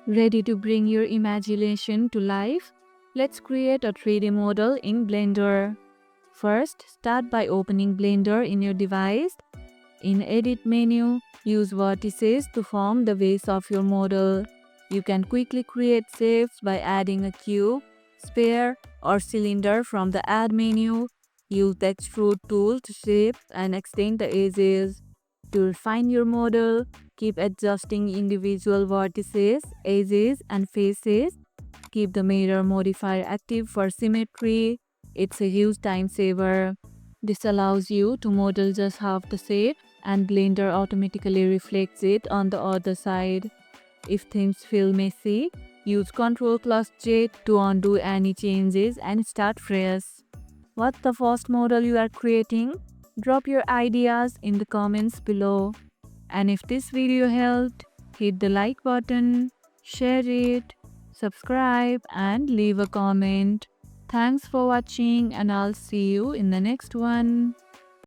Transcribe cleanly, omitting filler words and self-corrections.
Ready to bring your imagination to life? Let's create a 3D model in Blender. First, start by opening Blender in your device. In Edit menu, use vertices to form the base of your model. You can quickly create shapes by adding a cube, sphere, or cylinder from the Add menu. Use the Extrude tool to shape and extend the edges. To refine your model, keep adjusting individual vertices, edges, and faces. Keep the mirror modifier active for symmetry. It's a huge time saver. This allows you to model just half the shape and Blender automatically reflects it on the other side. If things feel messy, use Ctrl+J to undo any changes and start fresh. What's the first model you are creating? Drop your ideas in the comments below. And if this video helped, hit the like button, share it, subscribe and leave a comment. Thanks for watching and I'll see you in the next one.